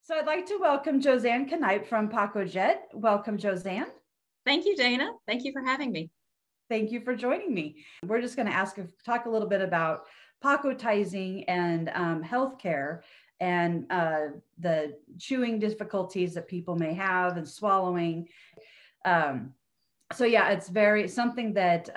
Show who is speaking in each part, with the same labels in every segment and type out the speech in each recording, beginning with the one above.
Speaker 1: So I'd like to welcome Josanne Kanipe from Pacojet. Welcome, Josanne.
Speaker 2: Thank you, Daina. Thank you for having me.
Speaker 1: Thank you for joining me. We're just going to talk a little bit about pacotizing and healthcare and the chewing difficulties that people may have and swallowing. So yeah, it's something that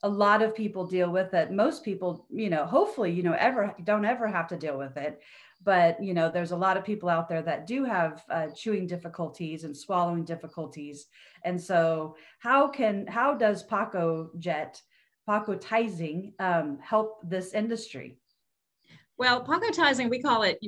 Speaker 1: a lot of people deal with, that most people, hopefully, don't ever have to deal with it. But, there's a lot of people out there that do have chewing difficulties and swallowing difficulties. And so how does pacotizing help this industry?
Speaker 2: Well, pacotizing, we call it,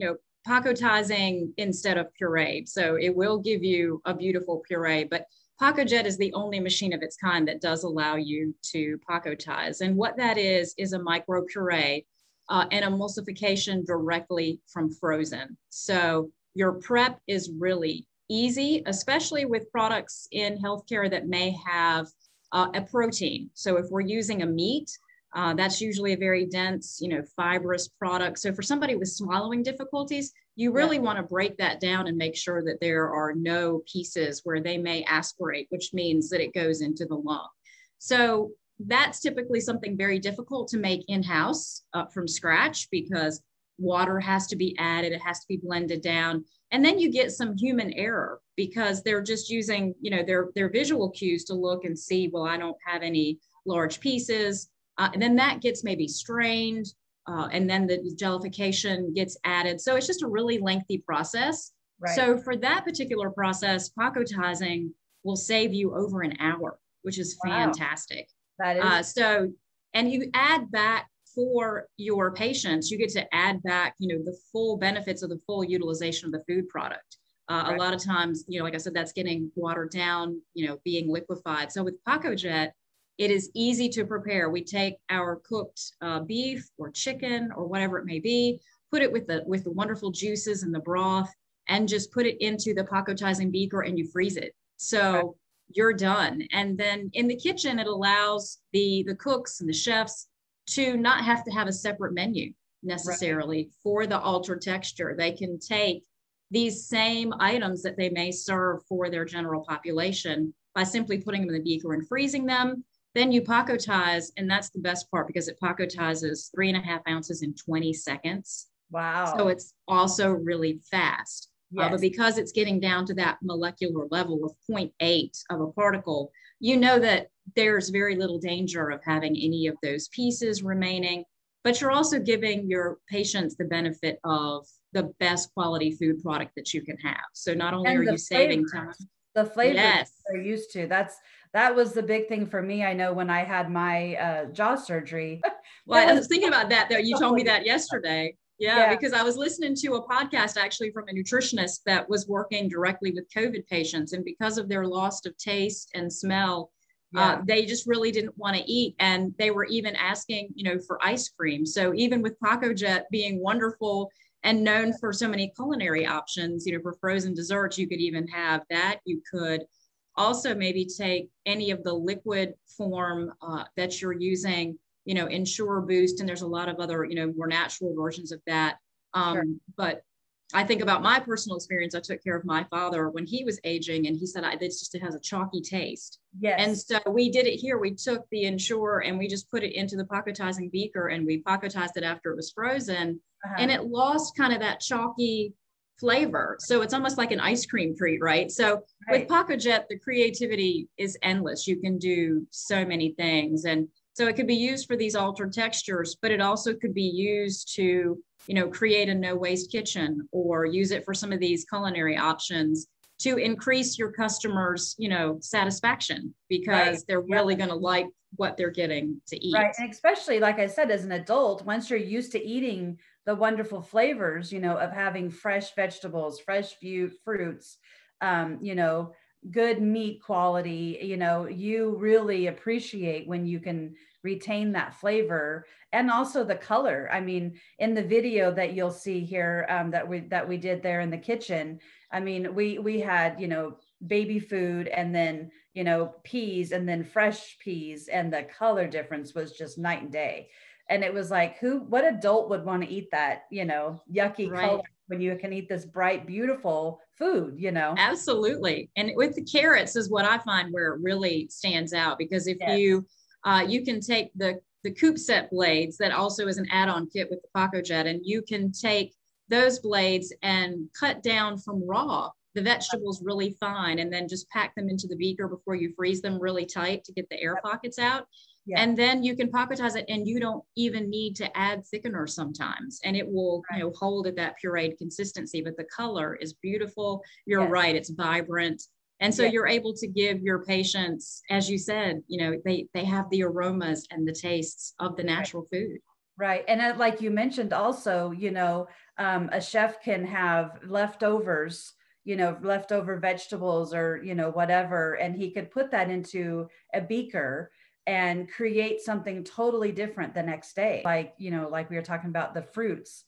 Speaker 2: pacotizing instead of puree. So it will give you a beautiful puree, but Pacojet is the only machine of its kind that does allow you to pacotize. And what that is a micro puree and emulsification directly from frozen. So your prep is really easy, especially with products in healthcare that may have a protein. So if we're using a meat, that's usually a very dense, fibrous product. So for somebody with swallowing difficulties, you really want to break that down and make sure that there are no pieces where they may aspirate, which means that it goes into the lung. So that's typically something very difficult to make in-house from scratch, because water has to be added, it has to be blended down. And then you get some human error because they're just using, their visual cues to look and see, well, I don't have any large pieces. And then that gets maybe strained, and then the jellification gets added. So it's just a really lengthy process. Right. So for that particular process, pacotizing will save you over an hour, which is fantastic.
Speaker 1: That is
Speaker 2: and you add back for your patients, you get to add back, the full benefits of the full utilization of the food product. Right. A lot of times, like I said, that's getting watered down, being liquefied. So with Pacojet, it is easy to prepare. We take our cooked beef or chicken or whatever it may be, put it with the wonderful juices and the broth, and just put it into the pacotizing beaker and you freeze it. So you're done. And then in the kitchen, it allows the cooks and the chefs to not have to have a separate menu necessarily for the altered texture. They can take these same items that they may serve for their general population by simply putting them in the beaker and freezing them. Then you pacotize, and that's the best part because it pacotizes 3.5 ounces in 20 seconds.
Speaker 1: Wow.
Speaker 2: So it's also really fast.
Speaker 1: Yes.
Speaker 2: But because it's getting down to that molecular level of 0.8 of a particle, you know that there's very little danger of having any of those pieces remaining. But you're also giving your patients the benefit of the best quality food product that you can have. So not only are you saving time,
Speaker 1: the flavors they're used to. That was the big thing for me. I know when I had my jaw surgery.
Speaker 2: Well, I was thinking about that though. You told me that yesterday. Yeah, because I was listening to a podcast actually from a nutritionist that was working directly with COVID patients. And because of their loss of taste and smell, they just really didn't want to eat. And they were even asking, for ice cream. So even with Pacojet being wonderful and known for so many culinary options, for frozen desserts, you could even have that. You could also maybe take any of the liquid form that you're using, Ensure Boost, and there's a lot of other, more natural versions of that. But I think about my personal experience. I took care of my father when he was aging, and he said, it has a chalky taste.
Speaker 1: Yes.
Speaker 2: And so we did it here. We took the Ensure and we just put it into the pacotizing beaker, and we pacotized it after it was frozen, and it lost kind of that chalky flavor. So it's almost like an ice cream treat, right? So with Pacojet, the creativity is endless. You can do so many things. And so it could be used for these altered textures, but it also could be used to, create a no waste kitchen, or use it for some of these culinary options to increase your customers, satisfaction, because they're really going to like what they're getting to eat.
Speaker 1: Right. And especially, like I said, as an adult, once you're used to eating the wonderful flavors, of having fresh vegetables, fresh fruits, good meat quality, you really appreciate when you can retain that flavor and also the color. I mean, in the video that you'll see here, that we did there in the kitchen, I mean, we had, baby food, and then, peas, and then fresh peas, and the color difference was just night and day. And it was like, what adult would want to eat that, yucky color when you can eat this bright, beautiful food, you know?
Speaker 2: Absolutely. And with the carrots is what I find where it really stands out, because if
Speaker 1: Yes.
Speaker 2: you can take the coupe set blades that also is an add-on kit with the Pacojet, and you can take those blades and cut down from raw the vegetables really fine, and then just pack them into the beaker before you freeze them really tight to get the air pockets out. Yeah. And then you can pacotize it, and you don't even need to add thickener sometimes, and it will, you know, hold at that pureed consistency. But the color is beautiful. You're right; it's vibrant, and so you're able to give your patients, as you said, you know, they have the aromas and the tastes of the natural food.
Speaker 1: Right, and like you mentioned, also, you know, a chef can have leftovers, you know, leftover vegetables or, you know, whatever, and he could put that into a beaker and create something totally different the next day. Like, you know, like we were talking about the fruits,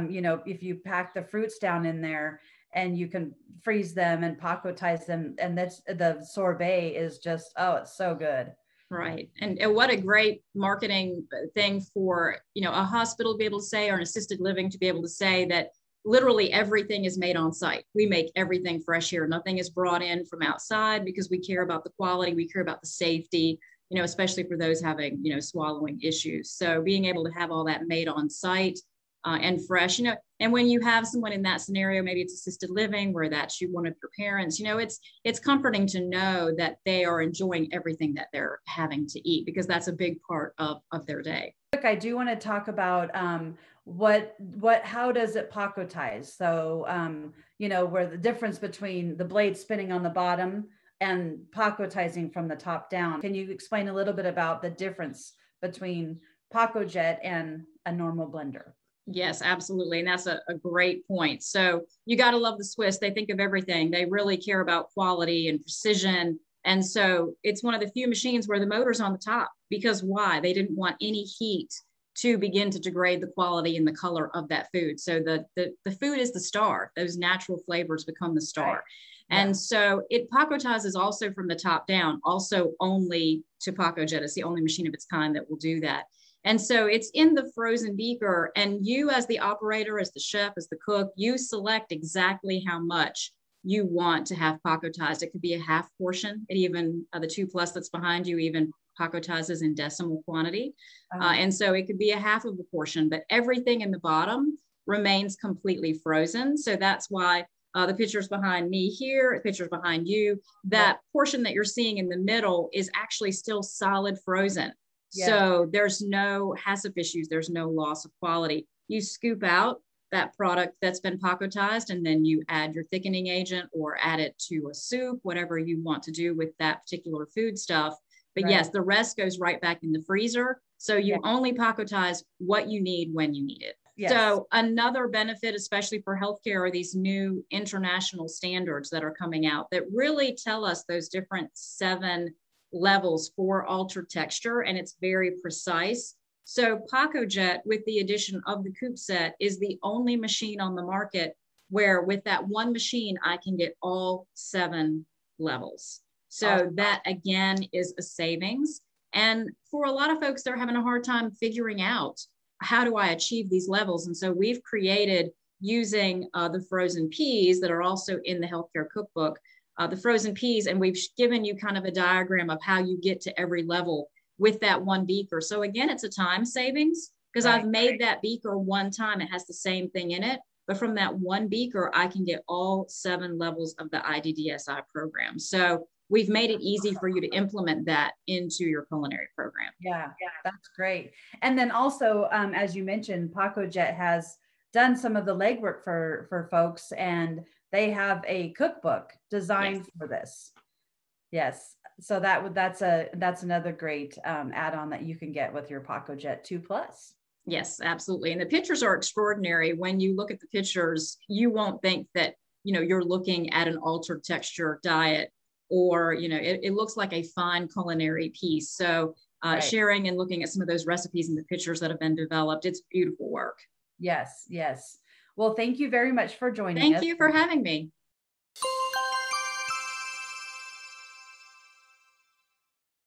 Speaker 1: you know, if you pack the fruits down in there and you can freeze them and pacotize them, and that's the sorbet is just, oh, it's so good.
Speaker 2: Right. And what a great marketing thing for, you know, a hospital to be able to say, or an assisted living to be able to say that literally everything is made on site. We make everything fresh here. Nothing is brought in from outside, because we care about the quality. We care about the safety, you know, especially for those having, you know, swallowing issues. So being able to have all that made on site and fresh, you know, and when you have someone in that scenario, maybe it's assisted living where that's one of your parents, you know, it's comforting to know that they are enjoying everything that they're having to eat, because that's a big part of their day.
Speaker 1: Look, I do want to talk about how does it pacotize? So, you know, where the difference between the blade spinning on the bottom and pacotizing from the top down. Can you explain a little bit about the difference between Pacojet and a normal blender?
Speaker 2: Yes, absolutely. And that's a great point. So you got to love the Swiss. They think of everything. They really care about quality and precision. And so it's one of the few machines where the motor's on the top, because why? They didn't want any heat to begin to degrade the quality and the color of that food. So the food is the star. Those natural flavors become the star. Right. Yeah. And so it pacotizes also from the top down, also only to Pacojet. It's the only machine of its kind that will do that. And so it's in the frozen beaker, and you as the operator, as the chef, as the cook, you select exactly how much you want to have pacotized. It could be a half portion. It even, the 2+ that's behind you even pacotizes in decimal quantity. And so it could be a half of a portion, but everything in the bottom remains completely frozen. So that's why the pictures behind me here, pictures behind you, that portion that you're seeing in the middle is actually still solid frozen. Yeah. So there's no HACCP issues. There's no loss of quality. You scoop out that product that's been pacotized, and then you add your thickening agent or add it to a soup, whatever you want to do with that particular food stuff. But yes, the rest goes right back in the freezer. So you only pacotize what you need when you need it. Yes. So another benefit, especially for healthcare, are these new international standards that are coming out that really tell us those different 7 levels for altered texture, and it's very precise. So Pacojet, with the addition of the coupe set, is the only machine on the market where with that one machine, I can get all 7 levels. So that again is a savings. And for a lot of folks, they're having a hard time figuring out, how do I achieve these levels? And so we've created, using the frozen peas that are also in the healthcare cookbook, the frozen peas, and we've given you kind of a diagram of how you get to every level with that one beaker. So again, it's a time savings, because I've made that beaker one time. It has the same thing in it, but from that one beaker, I can get all 7 levels of the IDDSI program. So we've made it easy for you to implement that into your culinary program.
Speaker 1: Yeah, that's great. And then also, as you mentioned, Pacojet has done some of the legwork for folks, and they have a cookbook designed for this. Yes. So that's another great add-on that you can get with your Pacojet 2+.
Speaker 2: Yes, absolutely. And the pictures are extraordinary. When you look at the pictures, you won't think that, you know, you're looking at an altered texture diet, or, you know, it looks like a fine culinary piece. So sharing and looking at some of those recipes and the pictures that have been developed, it's beautiful work.
Speaker 1: Yes, yes. Well, thank you very much for joining us.
Speaker 2: Thank you for having me.